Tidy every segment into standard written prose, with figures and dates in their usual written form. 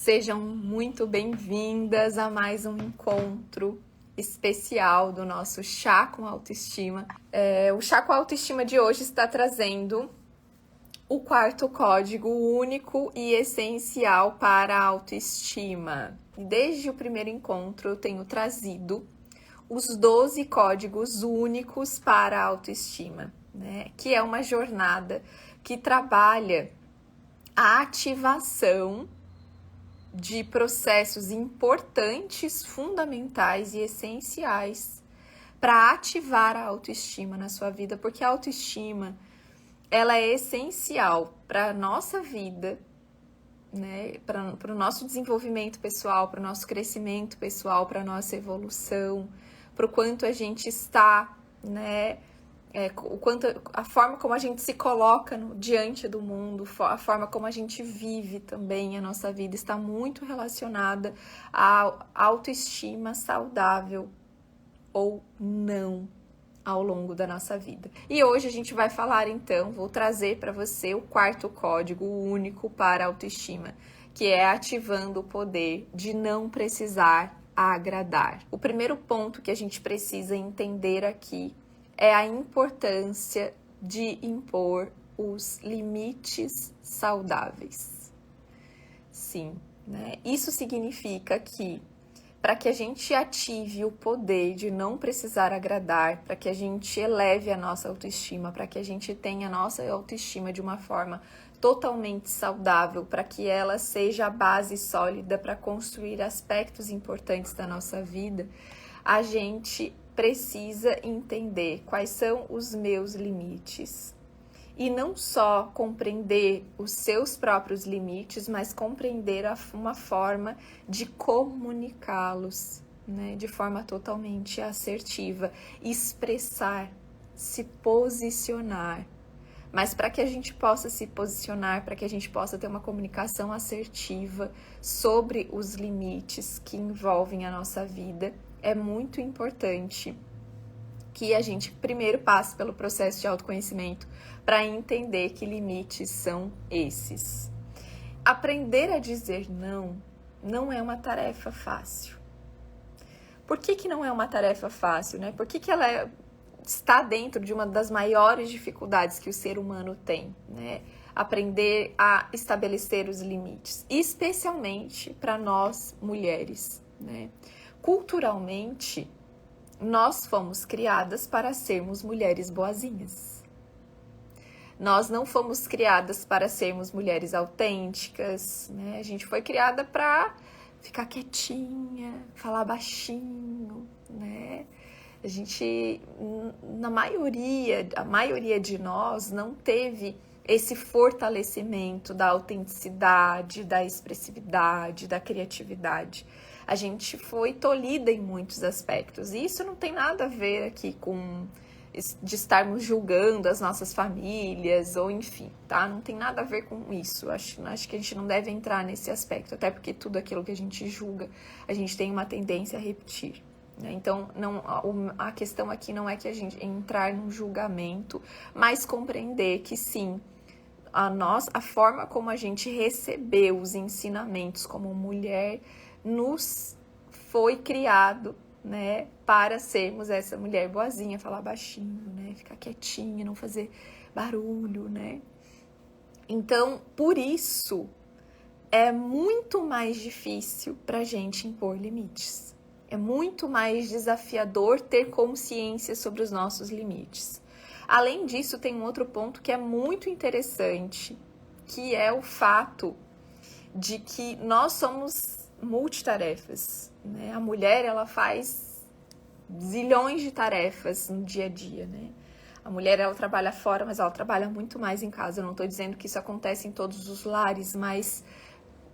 Sejam muito bem-vindas a mais um encontro especial do nosso Chá com Autoestima. O Chá com Autoestima de hoje está trazendo o quarto código único e essencial para a autoestima. Desde o primeiro encontro eu tenho trazido os 12 códigos únicos para a autoestima, né? Que é uma jornada que trabalha a ativação de processos importantes, fundamentais e essenciais para ativar a autoestima na sua vida, porque a autoestima ela é essencial para a nossa vida, né? Para o nosso desenvolvimento pessoal, para o nosso crescimento pessoal, para a nossa evolução, para o quanto a gente está, né? A forma como a gente se coloca diante do mundo, a forma como a gente vive também a nossa vida está muito relacionada à autoestima saudável ou não ao longo da nossa vida. E hoje a gente vai falar então, vou trazer para você o quarto código único para a autoestima, que é ativando o poder de não precisar agradar. O primeiro ponto que a gente precisa entender aqui é a importância de impor os limites saudáveis. Sim, né? Isso significa que para que a gente ative o poder de não precisar agradar, para que a gente eleve a nossa autoestima, para que a gente tenha a nossa autoestima de uma forma totalmente saudável, para que ela seja a base sólida para construir aspectos importantes da nossa vida, a gente precisa entender quais são os meus limites. E não só compreender os seus próprios limites, mas compreender uma forma de comunicá-los, né? De forma totalmente assertiva, expressar, se posicionar. Mas para que a gente possa se posicionar, para que a gente possa ter uma comunicação assertiva sobre os limites que envolvem a nossa vida, é muito importante que a gente primeiro passe pelo processo de autoconhecimento para entender que limites são esses. Aprender a dizer não é uma tarefa fácil. Por que não é uma tarefa fácil, né? Por que ela está dentro de uma das maiores dificuldades que o ser humano tem, né? Aprender a estabelecer os limites, especialmente para nós mulheres, né? Culturalmente, nós fomos criadas para sermos mulheres boazinhas. Nós não fomos criadas para sermos mulheres autênticas, né? A gente foi criada para ficar quietinha, falar baixinho, né? A gente, a maioria de nós não teve esse fortalecimento da autenticidade, da expressividade, da criatividade. A gente foi tolhida em muitos aspectos. E isso não tem nada a ver aqui com de estarmos julgando as nossas famílias, ou enfim, tá? Não tem nada a ver com isso. Acho que a gente não deve entrar nesse aspecto, até porque tudo aquilo que a gente julga, a gente tem uma tendência a repetir. Então, a questão aqui não é que a gente entrar num julgamento, mas compreender que sim, a forma como a gente recebeu os ensinamentos como mulher nos foi criado, né, para sermos essa mulher boazinha, falar baixinho, né, ficar quietinha, não fazer barulho, né. Então, por isso, é muito mais difícil pra gente impor limites. É muito mais desafiador ter consciência sobre os nossos limites. Além disso, tem um outro ponto que é muito interessante, que é o fato de que nós somos multitarefas, né? A mulher, ela faz zilhões de tarefas no dia a dia, né? A mulher, ela trabalha fora, mas ela trabalha muito mais em casa. Eu não estou dizendo que isso acontece em todos os lares, mas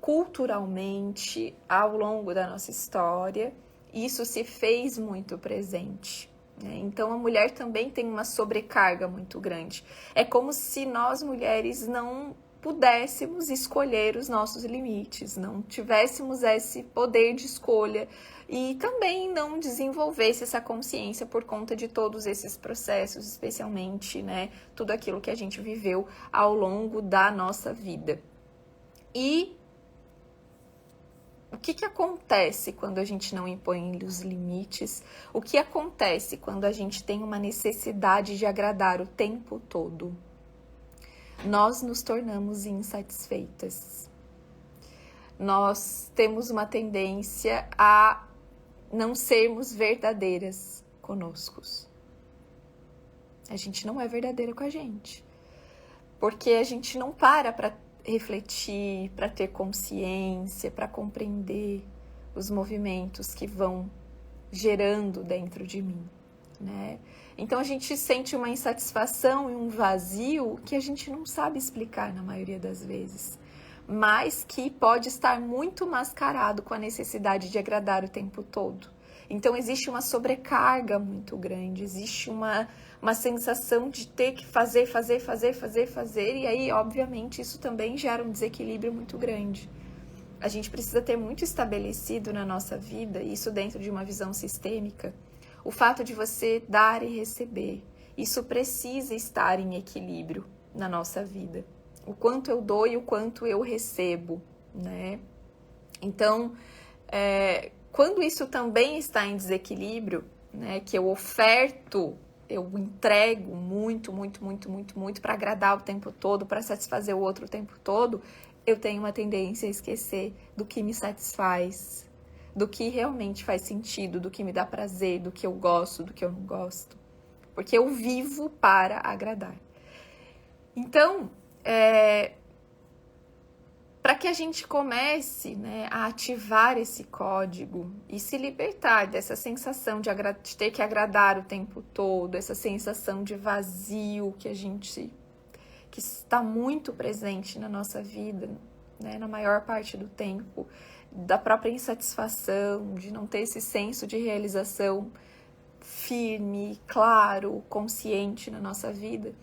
culturalmente, ao longo da nossa história, isso se fez muito presente, né? Então, a mulher também tem uma sobrecarga muito grande. É como se nós, mulheres, não pudéssemos escolher os nossos limites, não tivéssemos esse poder de escolha e também não desenvolvesse essa consciência por conta de todos esses processos, especialmente, né, tudo aquilo que a gente viveu ao longo da nossa vida. E O que acontece quando a gente não impõe os limites? O que acontece quando a gente tem uma necessidade de agradar o tempo todo? Nós nos tornamos insatisfeitas. Nós temos uma tendência a não sermos verdadeiras conosco. A gente não é verdadeira com a gente. Porque a gente não para refletir, para ter consciência, para compreender os movimentos que vão gerando dentro de mim, né? Então a gente sente uma insatisfação e um vazio que a gente não sabe explicar na maioria das vezes, mas que pode estar muito mascarado com a necessidade de agradar o tempo todo. Então existe uma sobrecarga muito grande, existe uma sensação de ter que fazer, e aí, obviamente, isso também gera um desequilíbrio muito grande. A gente precisa ter muito estabelecido na nossa vida, isso dentro de uma visão sistêmica, o fato de você dar e receber. Isso precisa estar em equilíbrio na nossa vida. O quanto eu dou e o quanto eu recebo, né? Então, quando isso também está em desequilíbrio, né, que eu oferto, eu entrego muito para agradar o tempo todo, para satisfazer o outro o tempo todo, eu tenho uma tendência a esquecer do que me satisfaz, do que realmente faz sentido, do que me dá prazer, do que eu gosto, do que eu não gosto. Porque eu vivo para agradar. Então, para que a gente comece, né, a ativar esse código e se libertar dessa sensação de ter que agradar o tempo todo, essa sensação de vazio que está muito presente na nossa vida, né, na maior parte do tempo, da própria insatisfação, de não ter esse senso de realização firme, claro, consciente na nossa vida.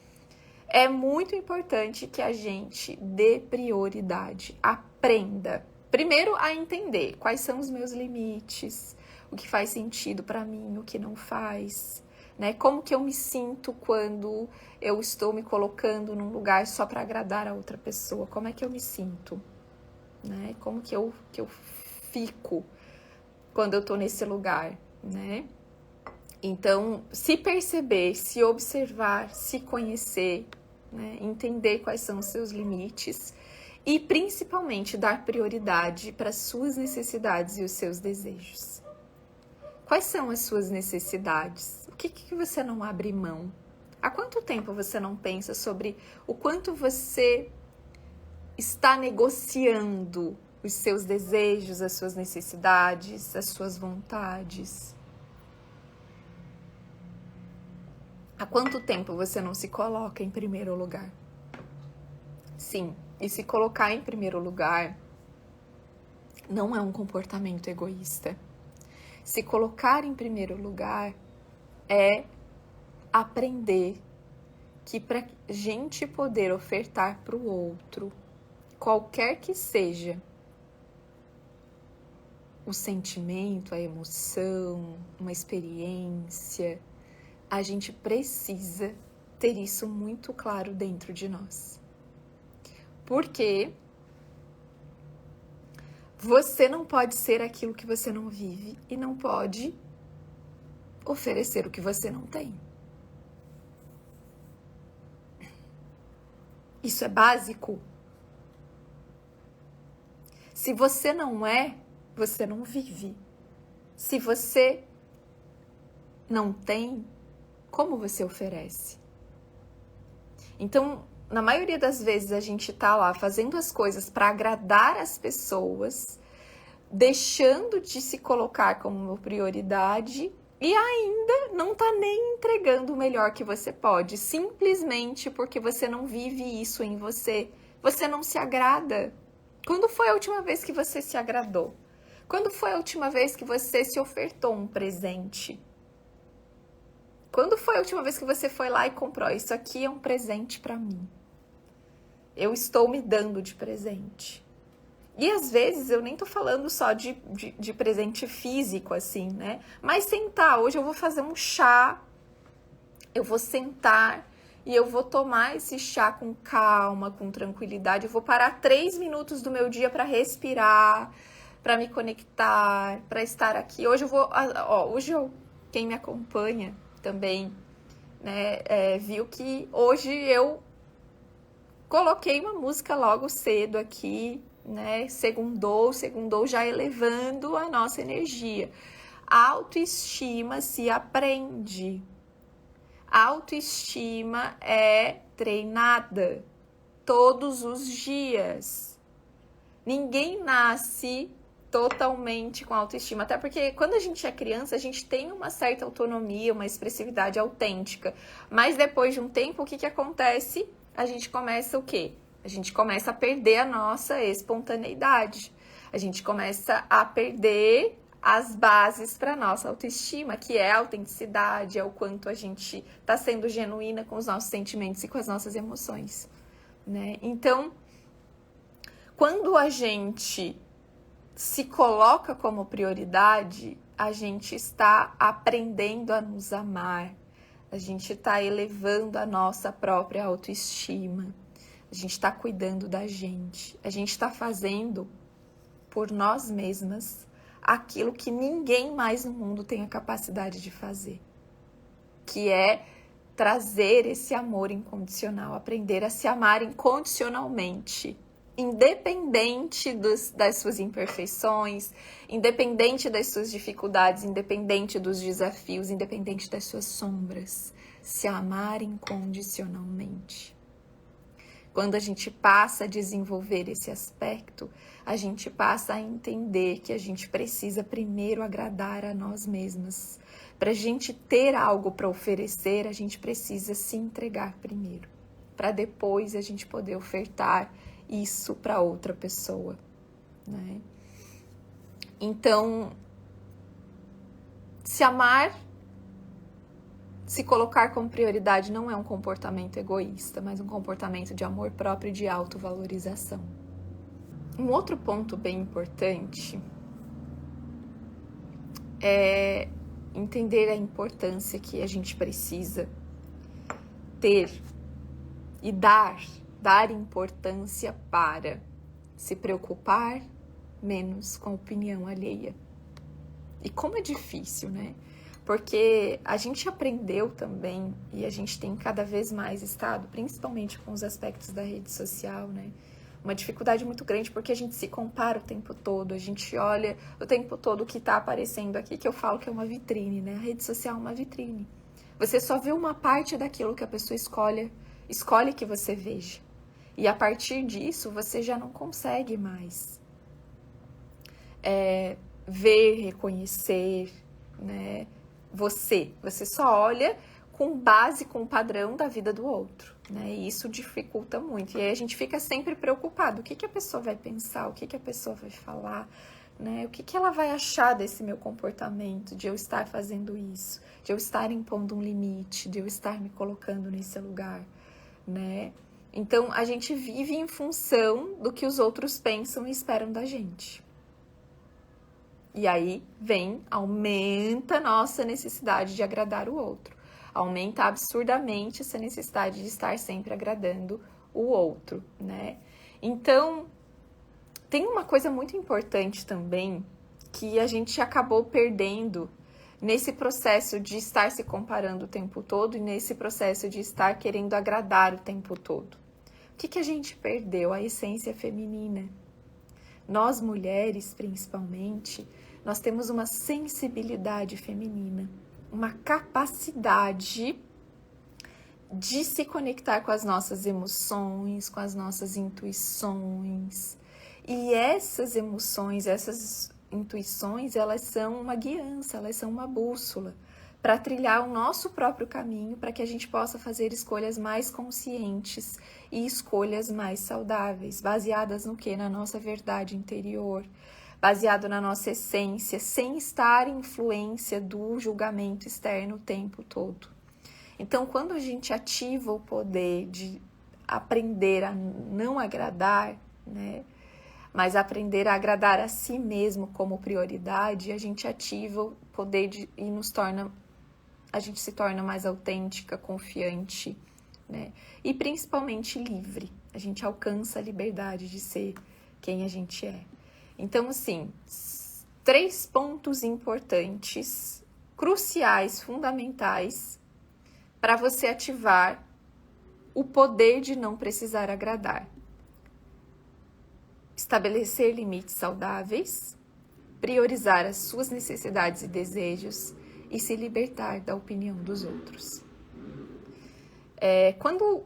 É muito importante que a gente dê prioridade, aprenda, primeiro, a entender quais são os meus limites, o que faz sentido para mim, o que não faz, né? Como que eu me sinto quando eu estou me colocando num lugar só para agradar a outra pessoa, como é que eu me sinto, né? Como que eu fico quando eu estou nesse lugar, né? Então, se perceber, se observar, se conhecer, né? Entender quais são os seus limites e, principalmente, dar prioridade para as suas necessidades e os seus desejos. Quais são as suas necessidades? O que você não abre mão? Há quanto tempo você não pensa sobre o quanto você está negociando os seus desejos, as suas necessidades, as suas vontades? Há quanto tempo você não se coloca em primeiro lugar? Sim, e se colocar em primeiro lugar não é um comportamento egoísta. Se colocar em primeiro lugar é aprender que para a gente poder ofertar para o outro, qualquer que seja o sentimento, a emoção, uma experiência, a gente precisa ter isso muito claro dentro de nós. Porque você não pode ser aquilo que você não vive e não pode oferecer o que você não tem. Isso é básico. Se você não é, você não vive. Se você não tem, como você oferece? Então, na maioria das vezes a gente tá lá fazendo as coisas para agradar as pessoas, deixando de se colocar como uma prioridade e ainda não tá nem entregando o melhor que você pode, simplesmente porque você não vive isso em você. Você não se agrada. Quando foi a última vez que você se agradou? Quando foi a última vez que você se ofertou um presente? Quando foi a última vez que você foi lá e comprou? Isso aqui é um presente para mim. Eu estou me dando de presente. E às vezes eu nem tô falando só de presente físico, assim, né? Mas sentar, hoje eu vou fazer um chá, eu vou sentar e eu vou tomar esse chá com calma, com tranquilidade. Eu vou parar 3 minutos do meu dia para respirar, para me conectar, para estar aqui. Hoje quem me acompanha também, né, viu que hoje eu coloquei uma música logo cedo aqui, né? Segundou já elevando a nossa energia. A autoestima se aprende. A autoestima é treinada todos os dias. Ninguém nasce totalmente com autoestima, até porque quando a gente é criança, a gente tem uma certa autonomia, uma expressividade autêntica, mas depois de um tempo, o que acontece? A gente começa o quê? A gente começa a perder a nossa espontaneidade, a gente começa a perder as bases para nossa autoestima, que é a autenticidade, é o quanto a gente está sendo genuína com os nossos sentimentos e com as nossas emoções, né? Então, quando a gente se coloca como prioridade, a gente está aprendendo a nos amar, a gente está elevando a nossa própria autoestima, a gente está cuidando da gente, a gente está fazendo por nós mesmas aquilo que ninguém mais no mundo tem a capacidade de fazer, que é trazer esse amor incondicional, aprender a se amar incondicionalmente, independente das suas imperfeições, independente das suas dificuldades, independente dos desafios, independente das suas sombras, se amar incondicionalmente. Quando a gente passa a desenvolver esse aspecto, a gente passa a entender que a gente precisa primeiro agradar a nós mesmas. Para a gente ter algo para oferecer, a gente precisa se entregar primeiro, para depois a gente poder ofertar isso para outra pessoa, né? Então, se amar, se colocar como prioridade não é um comportamento egoísta, mas um comportamento de amor próprio e de autovalorização. Um outro ponto bem importante é entender a importância que a gente precisa ter e dar importância para se preocupar menos com a opinião alheia. E como é difícil, né? Porque a gente aprendeu também, e a gente tem cada vez mais estado, principalmente com os aspectos da rede social, né? Uma dificuldade muito grande, porque a gente se compara o tempo todo, a gente olha o tempo todo o que está aparecendo aqui, que eu falo que é uma vitrine, né? A rede social é uma vitrine. Você só vê uma parte daquilo que a pessoa escolhe que você veja. E a partir disso, você já não consegue mais ver, reconhecer, né? Você só olha com base, com o padrão da vida do outro, né? E isso dificulta muito. E aí a gente fica sempre preocupado. O que a pessoa vai pensar? O que a pessoa vai falar? Né? O que ela vai achar desse meu comportamento, de eu estar fazendo isso, de eu estar impondo um limite, de eu estar me colocando nesse lugar, né? Então, a gente vive em função do que os outros pensam e esperam da gente. E aí aumenta a nossa necessidade de agradar o outro. Aumenta absurdamente essa necessidade de estar sempre agradando o outro, né? Então, tem uma coisa muito importante também que a gente acabou perdendo nesse processo de estar se comparando o tempo todo e nesse processo de estar querendo agradar o tempo todo. O que a gente perdeu? A essência feminina. Nós mulheres, principalmente, nós temos uma sensibilidade feminina, uma capacidade de se conectar com as nossas emoções, com as nossas intuições. E essas emoções, essas intuições, elas são uma guiança, elas são uma bússola para trilhar o nosso próprio caminho, para que a gente possa fazer escolhas mais conscientes e escolhas mais saudáveis, baseadas no quê? Na nossa verdade interior, baseado na nossa essência, sem estar em influência do julgamento externo o tempo todo. Então, quando a gente ativa o poder de aprender a não agradar, né, mas aprender a agradar a si mesmo como prioridade, a gente ativa o poder a gente se torna mais autêntica, confiante, né? E principalmente livre. A gente alcança a liberdade de ser quem a gente é. Então, assim, 3 pontos importantes, cruciais, fundamentais, para você ativar o poder de não precisar agradar. Estabelecer limites saudáveis, priorizar as suas necessidades e desejos e se libertar da opinião dos outros. Quando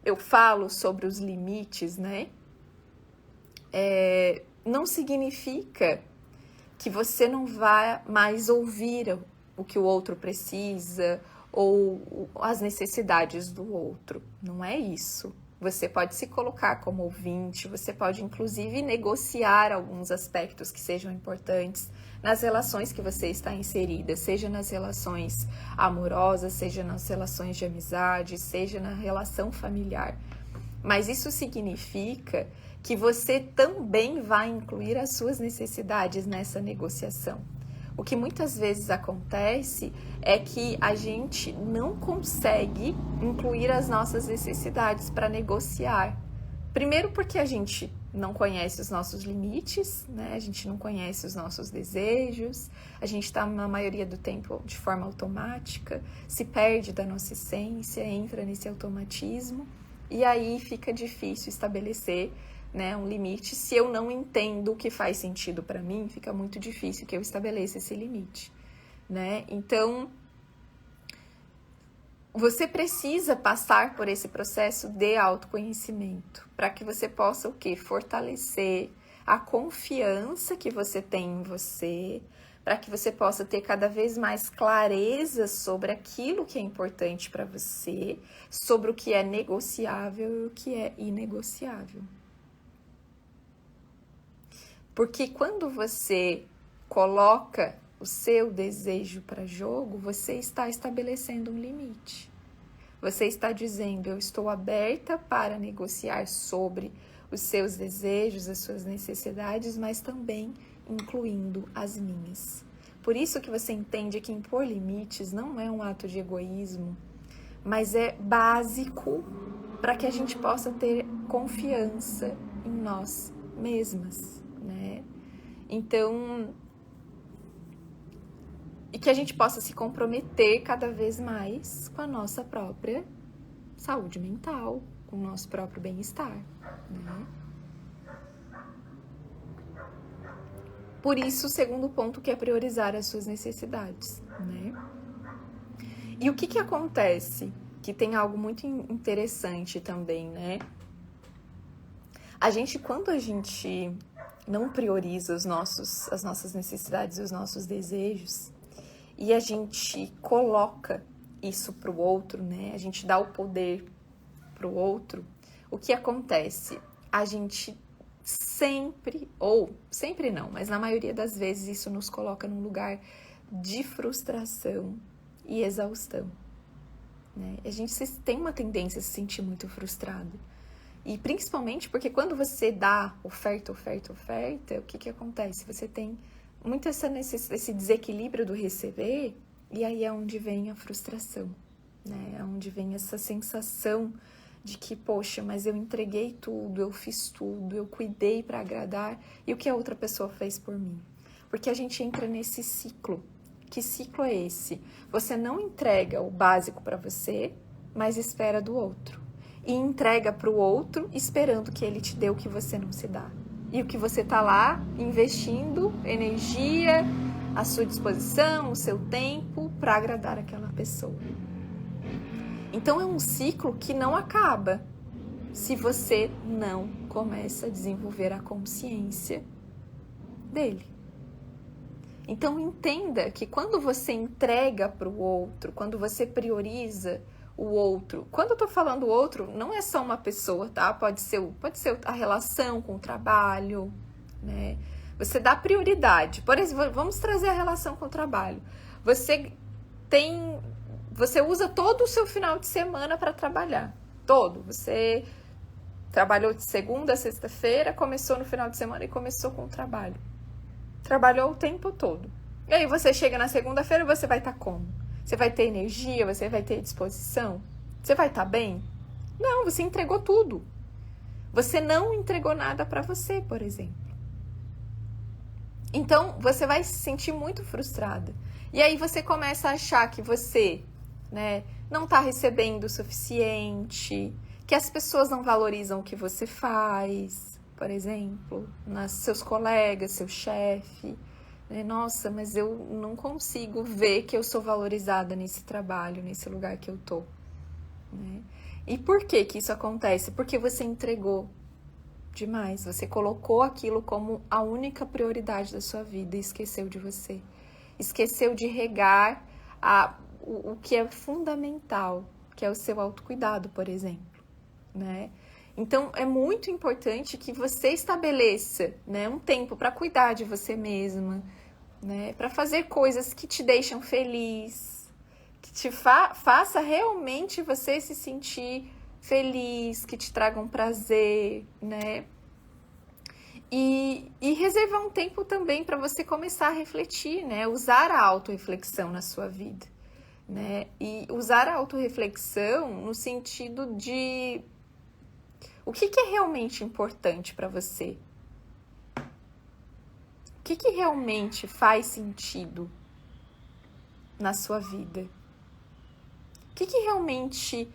eu falo sobre os limites, né, não significa que você não vai mais ouvir o que o outro precisa ou as necessidades do outro. Não é isso. Você pode se colocar como ouvinte, você pode inclusive negociar alguns aspectos que sejam importantes nas relações que você está inserida, seja nas relações amorosas, seja nas relações de amizade, seja na relação familiar. Mas isso significa que você também vai incluir as suas necessidades nessa negociação. O que muitas vezes acontece é que a gente não consegue incluir as nossas necessidades para negociar. Primeiro porque a gente não conhece os nossos limites, né? A gente não conhece os nossos desejos, a gente está na maioria do tempo de forma automática, se perde da nossa essência, entra nesse automatismo e aí fica difícil estabelecer, né, um limite. Se eu não entendo o que faz sentido para mim, fica muito difícil que eu estabeleça esse limite, né? Então, você precisa passar por esse processo de autoconhecimento para que você possa o quê? Fortalecer a confiança que você tem em você, para que você possa ter cada vez mais clareza sobre aquilo que é importante para você, sobre o que é negociável e o que é inegociável. Porque quando você coloca o seu desejo para jogo, você está estabelecendo um limite. Você está dizendo, eu estou aberta para negociar sobre os seus desejos, as suas necessidades, mas também incluindo as minhas. Por isso que você entende que impor limites não é um ato de egoísmo, mas é básico para que a gente possa ter confiança em nós mesmas, né? Então, e que a gente possa se comprometer cada vez mais com a nossa própria saúde mental, com o nosso próprio bem-estar, né? Por isso, o segundo ponto que é priorizar as suas necessidades, né? E o que acontece? Que tem algo muito interessante também, né? Quando a gente não prioriza as nossas necessidades e os nossos desejos, e a gente coloca isso para o outro, né? A gente dá o poder para o outro, o que acontece? A gente sempre, ou sempre não, mas na maioria das vezes isso nos coloca num lugar de frustração e exaustão, né? A gente tem uma tendência a se sentir muito frustrado. E principalmente porque quando você dá oferta, o que acontece? Você tem muito esse desequilíbrio do receber, e aí é onde vem a frustração, né? É onde vem essa sensação de que, poxa, mas eu entreguei tudo, eu fiz tudo, eu cuidei para agradar, e o que a outra pessoa fez por mim? Porque a gente entra nesse ciclo. Que ciclo é esse? Você não entrega o básico para você, mas espera do outro. E entrega para o outro esperando que ele te dê o que você não se dá. E o que você está lá investindo energia, a sua disposição, o seu tempo para agradar aquela pessoa. Então é um ciclo que não acaba se você não começa a desenvolver a consciência dele. Então entenda que quando você entrega para o outro, quando você prioriza o outro, quando eu tô falando outro, não é só uma pessoa, tá? Pode ser a relação com o trabalho, né? Você dá prioridade. Por exemplo, vamos trazer a relação com o trabalho. Você usa todo o seu final de semana para trabalhar. Todo. Você trabalhou de segunda a sexta-feira, começou no final de semana e começou com o trabalho. Trabalhou o tempo todo. E aí você chega na segunda-feira e você vai estar como? Você vai ter energia? Você vai ter disposição? Você vai estar bem? Não, você entregou tudo. Você não entregou nada para você, por exemplo. Então, você vai se sentir muito frustrada. E aí você começa a achar que você, né, não está recebendo o suficiente, que as pessoas não valorizam o que você faz, por exemplo, seus colegas, seu chefe. Né? Nossa, mas eu não consigo ver que eu sou valorizada nesse trabalho, nesse lugar que eu tô. Né? E por que que isso acontece? Porque você entregou demais. Você colocou aquilo como a única prioridade da sua vida e esqueceu de você. Esqueceu de regar o que é fundamental, que é o seu autocuidado, por exemplo, né? Então, é muito importante que você estabeleça, né, um tempo para cuidar de você mesma, né, para fazer coisas que te deixam feliz, que te faça realmente você se sentir feliz, que te tragam prazer, né? E reservar um tempo também para você começar a refletir, né? Usar a autorreflexão na sua vida, né? E usar a autorreflexão no sentido de o que é realmente importante para você? O que realmente faz sentido na sua vida? O que realmente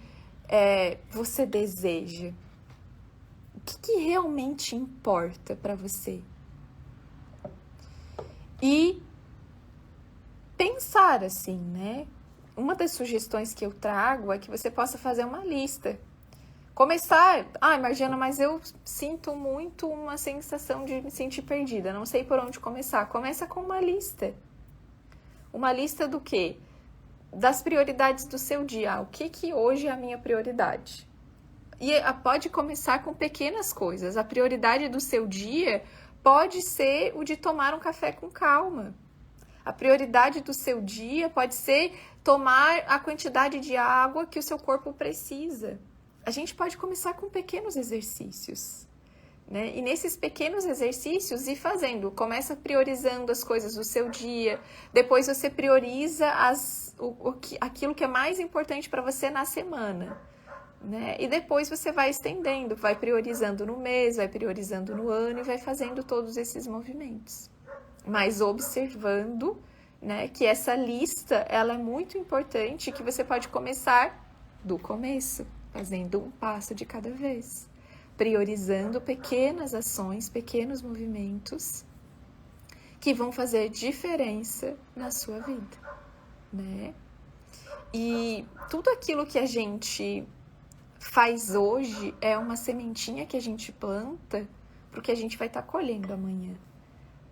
você deseja? O que realmente importa para você? E pensar assim, né? Uma das sugestões que eu trago é que você possa fazer uma lista. Começar, Margiana, mas eu sinto muito uma sensação de me sentir perdida, não sei por onde começar. Começa com uma lista. Uma lista do quê? Das prioridades do seu dia. O que hoje é a minha prioridade? E pode começar com pequenas coisas. A prioridade do seu dia pode ser o de tomar um café com calma. A prioridade do seu dia pode ser tomar a quantidade de água que o seu corpo precisa. A gente pode começar com pequenos exercícios, né? E nesses pequenos exercícios ir fazendo. Começa priorizando as coisas do seu dia. Depois você prioriza aquilo que é mais importante para você na semana. Né? E depois você vai estendendo, vai priorizando no mês, vai priorizando no ano e vai fazendo todos esses movimentos. Mas observando, né, que essa lista ela é muito importante, que você pode começar do começo, fazendo um passo de cada vez, priorizando pequenas ações, pequenos movimentos que vão fazer diferença na sua vida, né? E tudo aquilo que a gente faz hoje é uma sementinha que a gente planta porque a gente vai estar colhendo amanhã.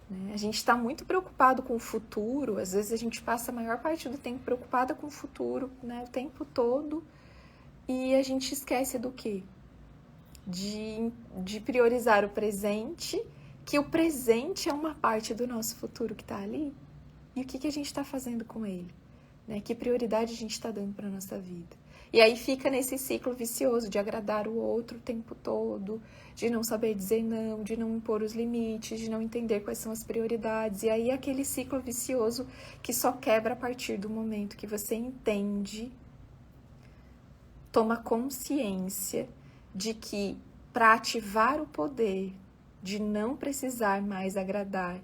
Né? A gente está muito preocupado com o futuro, às vezes a gente passa a maior parte do tempo preocupada com o futuro, né? O tempo todo, e a gente esquece do quê? De priorizar o presente, que o presente é uma parte do nosso futuro que está ali, e o que a gente está fazendo com ele? Né? Que prioridade a gente está dando para a nossa vida? E aí fica nesse ciclo vicioso de agradar o outro o tempo todo, de não saber dizer não, de não impor os limites, de não entender quais são as prioridades. E aí aquele ciclo vicioso que só quebra a partir do momento que você entende, toma consciência de que para ativar o poder de não precisar mais agradar,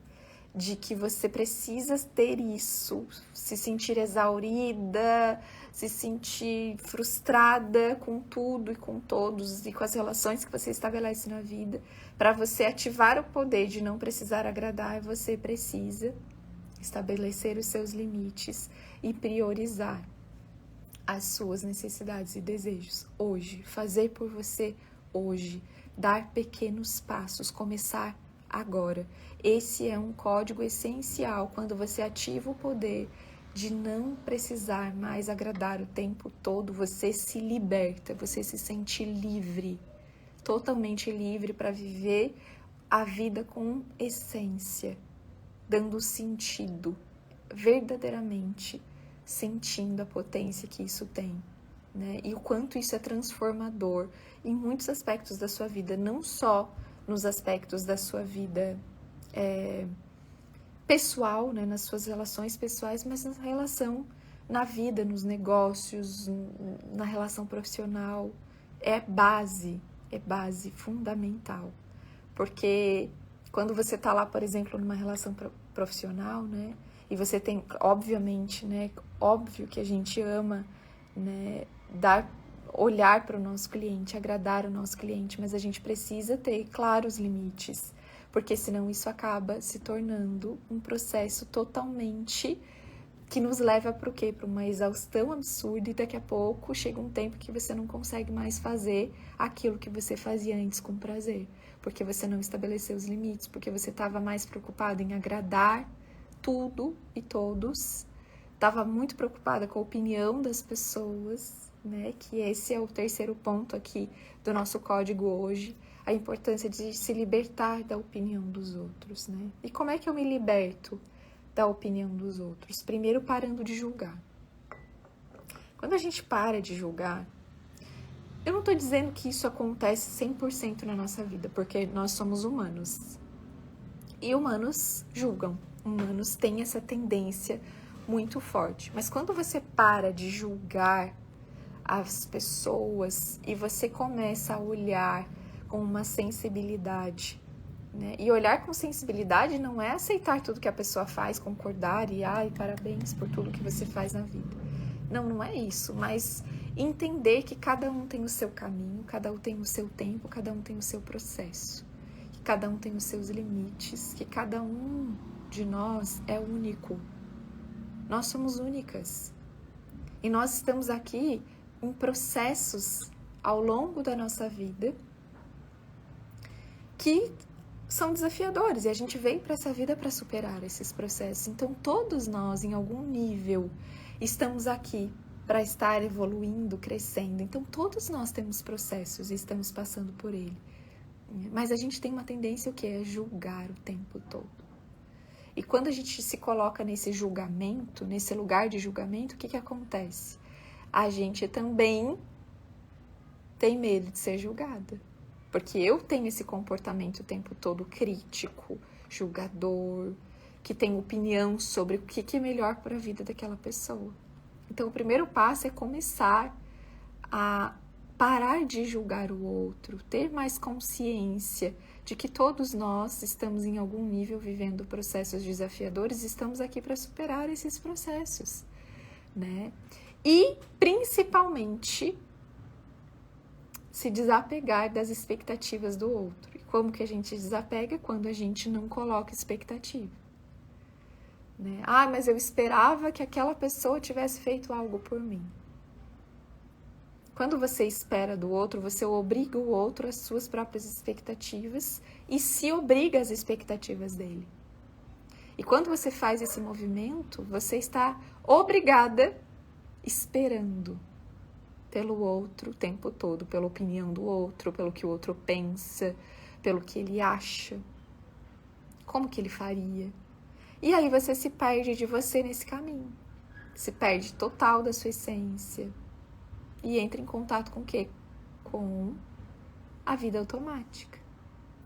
de que você precisa ter isso, se sentir exaurida, se sentir frustrada com tudo e com todos e com as relações que você estabelece na vida. Para você ativar o poder de não precisar agradar, você precisa estabelecer os seus limites e priorizar as suas necessidades e desejos hoje, fazer por você hoje, dar pequenos passos, começar agora. Esse é um código essencial quando você ativa o poder de não precisar mais agradar o tempo todo, você se liberta, você se sente livre, totalmente livre para viver a vida com essência, dando sentido, verdadeiramente sentindo a potência que isso tem, né? E o quanto isso é transformador em muitos aspectos da sua vida, não só nos aspectos da sua vida pessoal, né, nas suas relações pessoais, mas na relação, na vida, nos negócios, na relação profissional. É base fundamental. Porque Quando você tá lá, por exemplo, numa relação profissional, né? E você tem, obviamente, né? Óbvio que a gente ama, né? Olhar para o nosso cliente, agradar o nosso cliente, mas a gente precisa ter claros limites, porque senão isso acaba se tornando um processo totalmente que nos leva para o quê? Para uma exaustão absurda, e daqui a pouco chega um tempo que você não consegue mais fazer aquilo que você fazia antes com prazer, porque você não estabeleceu os limites, porque você estava mais preocupado em agradar tudo e todos, estava muito preocupada com a opinião das pessoas, né? Que esse é o terceiro ponto aqui do nosso código hoje, a importância de se libertar da opinião dos outros, né? E como é que eu me liberto da opinião dos outros? Primeiro, parando de julgar. Quando a gente para de julgar, eu não tô dizendo que isso acontece 100% na nossa vida, porque nós somos humanos. E humanos julgam, humanos têm essa tendência muito forte. Mas quando você para de julgar as pessoas e você começa a olhar com uma sensibilidade, né? E olhar com sensibilidade não é aceitar tudo que a pessoa faz, concordar e ai, parabéns por tudo que você faz na vida. Não, não é isso, mas entender que cada um tem o seu caminho, cada um tem o seu tempo, cada um tem o seu processo, que cada um tem os seus limites, que cada um de nós é único. Nós somos únicas. E nós estamos aqui em processos ao longo da nossa vida que são desafiadores, e a gente veio para essa vida para superar esses processos. Então todos nós, em algum nível, estamos aqui para estar evoluindo, crescendo. Então todos nós temos processos e estamos passando por ele. Mas a gente tem uma tendência, o que é julgar o tempo todo. E quando a gente se coloca nesse julgamento, nesse lugar de julgamento, o que acontece? A gente também tem medo de ser julgada. Porque eu tenho esse comportamento o tempo todo crítico, julgador, que tem opinião sobre o que é melhor para a vida daquela pessoa. Então, o primeiro passo é começar a parar de julgar o outro, ter mais consciência de que todos nós estamos em algum nível vivendo processos desafiadores e estamos aqui para superar esses processos, né? E, principalmente, se desapegar das expectativas do outro. E como que a gente desapega? Quando a gente não coloca expectativa, né? Ah, mas eu esperava que aquela pessoa tivesse feito algo por mim. Quando você espera do outro, você obriga o outro às suas próprias expectativas e se obriga às expectativas dele. E quando você faz esse movimento, você está obrigada, esperando pelo outro o tempo todo, pela opinião do outro, pelo que o outro pensa, pelo que ele acha, como que ele faria. E aí você se perde de você nesse caminho, se perde total da sua essência e entra em contato com o quê? Com a vida automática,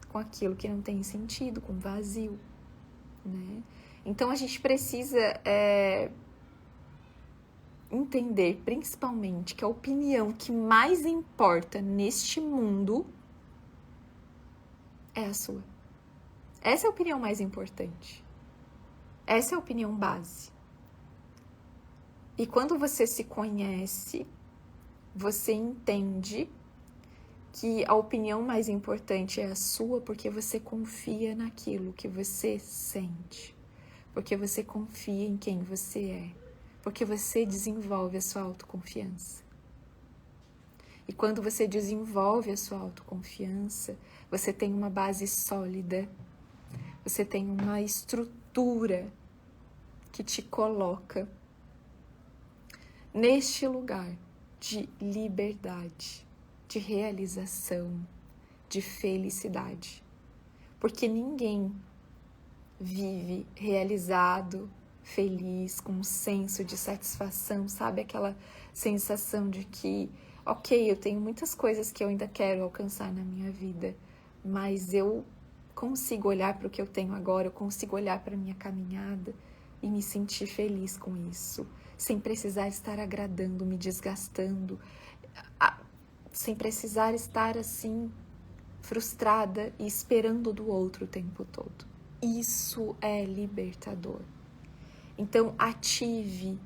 com aquilo que não tem sentido, com vazio, né? Então a gente precisa entender, principalmente, que a opinião que mais importa neste mundo é a sua. Essa é a opinião mais importante. Essa é a opinião base. E quando você se conhece, você entende que a opinião mais importante é a sua, porque você confia naquilo que você sente, porque você confia em quem você é, porque você desenvolve a sua autoconfiança. E quando você desenvolve a sua autoconfiança, você tem uma base sólida, você tem uma estrutura que te coloca neste lugar de liberdade, de realização, de felicidade. Porque ninguém vive realizado, feliz, com um senso de satisfação, sabe? Aquela sensação de que, ok, eu tenho muitas coisas que eu ainda quero alcançar na minha vida, mas eu consigo olhar para o que eu tenho agora, eu consigo olhar para a minha caminhada e me sentir feliz com isso, sem precisar estar agradando, me desgastando, sem precisar estar assim, frustrada e esperando do outro o tempo todo. Isso é libertador. Então, ative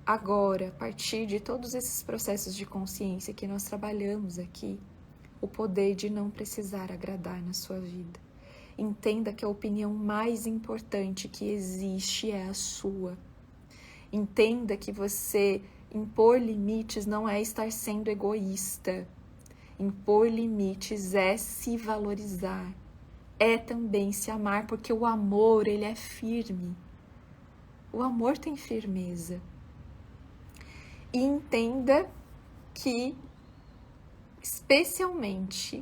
agora, a partir de todos esses processos de consciência que nós trabalhamos aqui, o poder de não precisar agradar na sua vida. Entenda que a opinião mais importante que existe é a sua. Entenda que você impor limites não é estar sendo egoísta. Impor limites é se valorizar. É também se amar, porque o amor, ele é firme. O amor tem firmeza. E entenda que, especialmente,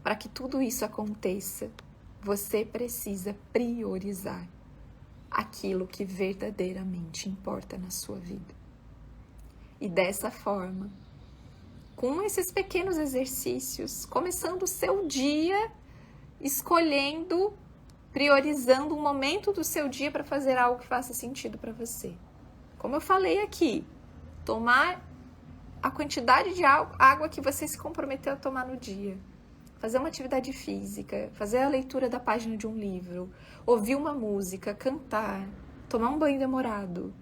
para que tudo isso aconteça, você precisa priorizar aquilo que verdadeiramente importa na sua vida. E dessa forma, com esses pequenos exercícios, começando o seu dia, escolhendo, priorizando um momento do seu dia para fazer algo que faça sentido para você. Como eu falei aqui, tomar a quantidade de água que você se comprometeu a tomar no dia. Fazer uma atividade física, fazer a leitura da página de um livro, ouvir uma música, cantar, tomar um banho demorado.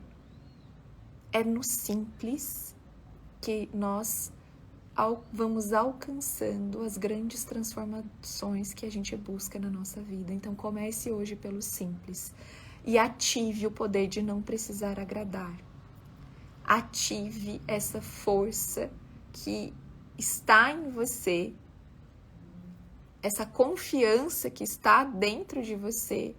É no simples que nós vamos alcançando as grandes transformações que a gente busca na nossa vida. Então comece hoje pelo simples e ative o poder de não precisar agradar. Ative essa força que está em você, essa confiança que está dentro de você,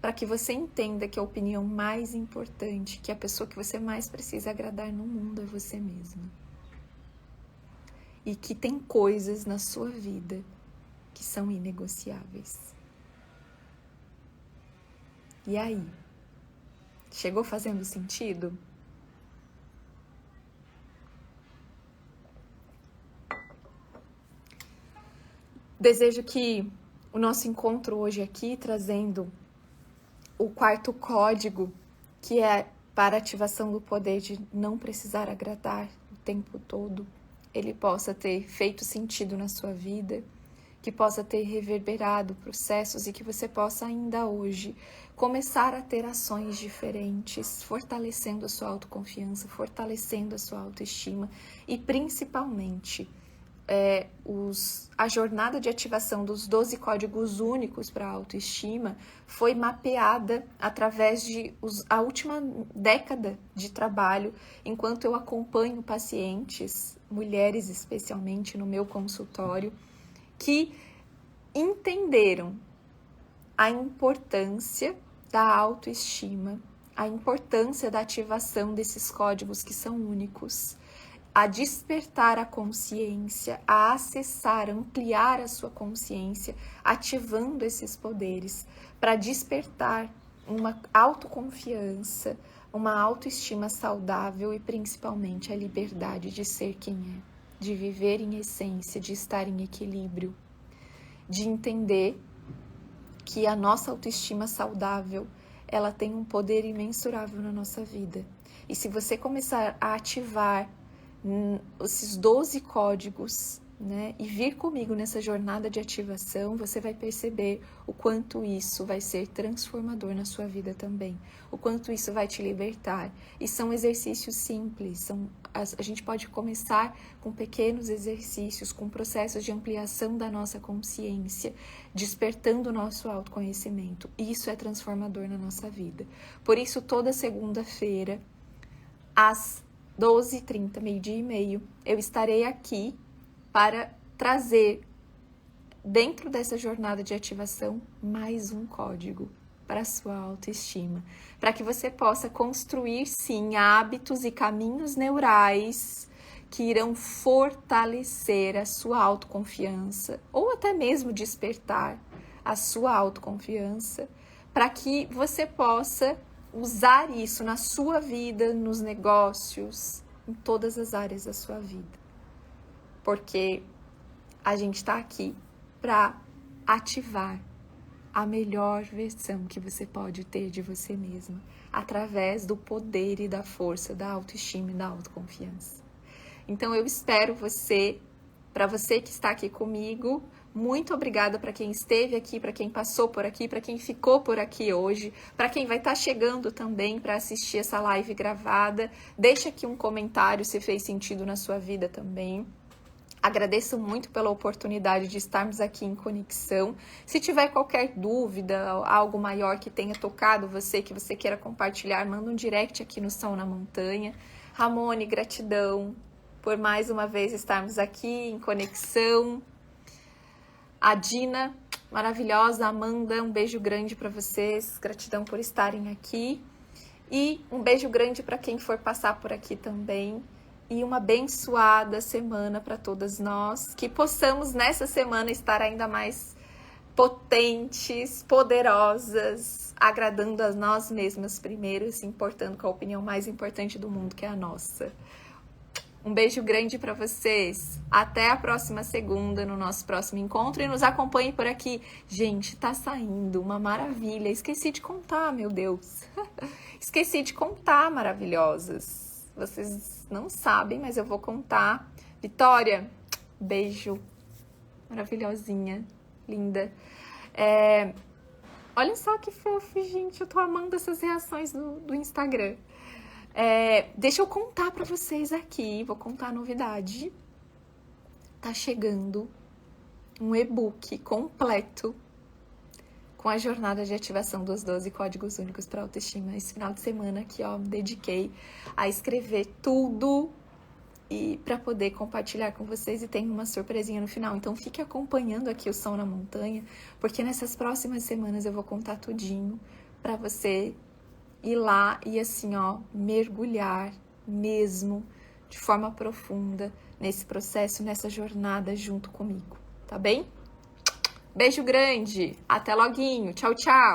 para que você entenda que a opinião mais importante, que a pessoa que você mais precisa agradar no mundo é você mesma. E que tem coisas na sua vida que são inegociáveis. E aí? Chegou fazendo sentido? Desejo que o nosso encontro hoje aqui, trazendo o quarto código, que é para ativação do poder de não precisar agradar o tempo todo, ele possa ter feito sentido na sua vida, que possa ter reverberado processos e que você possa ainda hoje começar a ter ações diferentes, fortalecendo a sua autoconfiança, fortalecendo a sua autoestima e principalmente a jornada de ativação dos 12 códigos únicos para a autoestima foi mapeada através de a última década de trabalho, enquanto eu acompanho pacientes, mulheres especialmente no meu consultório, que entenderam a importância da autoestima, a importância da ativação desses códigos que são únicos, a despertar a consciência, a acessar, ampliar a sua consciência, ativando esses poderes para despertar uma autoconfiança, uma autoestima saudável e principalmente a liberdade de ser quem é, de viver em essência, de estar em equilíbrio, de entender que a nossa autoestima saudável, ela tem um poder imensurável na nossa vida. E se você começar a ativar esses 12 códigos, né, e vir comigo nessa jornada de ativação, você vai perceber o quanto isso vai ser transformador na sua vida também, o quanto isso vai te libertar. E são exercícios simples, a gente pode começar com pequenos exercícios, com processos de ampliação da nossa consciência, despertando o nosso autoconhecimento. Isso é transformador na nossa vida. Por isso, toda segunda-feira, às 12h30, 12:30, eu estarei aqui para trazer, dentro dessa jornada de ativação, mais um código para a sua autoestima, para que você possa construir, sim, hábitos e caminhos neurais que irão fortalecer a sua autoconfiança, ou até mesmo despertar a sua autoconfiança, para que você possa usar isso na sua vida, nos negócios, em todas as áreas da sua vida. Porque a gente está aqui para ativar a melhor versão que você pode ter de você mesma, através do poder e da força da autoestima e da autoconfiança. Então eu espero você Para você que está aqui comigo, muito obrigada para quem esteve aqui, para quem passou por aqui, para quem ficou por aqui hoje, para quem vai estar chegando também para assistir essa live gravada. Deixa aqui um comentário se fez sentido na sua vida também. Agradeço muito pela oportunidade de estarmos aqui em conexão. Se tiver qualquer dúvida, algo maior que tenha tocado você, que você queira compartilhar, manda um direct aqui no Som na Montanha. Ramone, gratidão por mais uma vez estarmos aqui em conexão. A Dina, maravilhosa. Amanda, um beijo grande para vocês. Gratidão por estarem aqui. E um beijo grande para quem for passar por aqui também. E uma abençoada semana para todas nós. Que possamos nessa semana estar ainda mais potentes, poderosas, agradando a nós mesmas primeiro, se importando com a opinião mais importante do mundo, que é a nossa. Um beijo grande para vocês. Até a próxima segunda, no nosso próximo encontro. E nos acompanhe por aqui. Gente, tá saindo uma maravilha. Esqueci de contar, meu Deus. Esqueci de contar, maravilhosas. Vocês não sabem, mas eu vou contar. Vitória, beijo. Maravilhosinha, linda. Olha só que fofo, gente. Eu tô amando essas reações do Instagram. Deixa eu contar pra vocês aqui, vou contar a novidade. Tá chegando um e-book completo com a jornada de ativação dos 12 códigos únicos para autoestima. Esse final de semana aqui, ó, me dediquei a escrever tudo e para poder compartilhar com vocês, e tem uma surpresinha no final. Então fique acompanhando aqui o Som na Montanha, porque nessas próximas semanas eu vou contar tudinho para você ir lá e assim, ó, mergulhar mesmo de forma profunda nesse processo, nessa jornada junto comigo, tá bem? Beijo grande, até loguinho, tchau, tchau!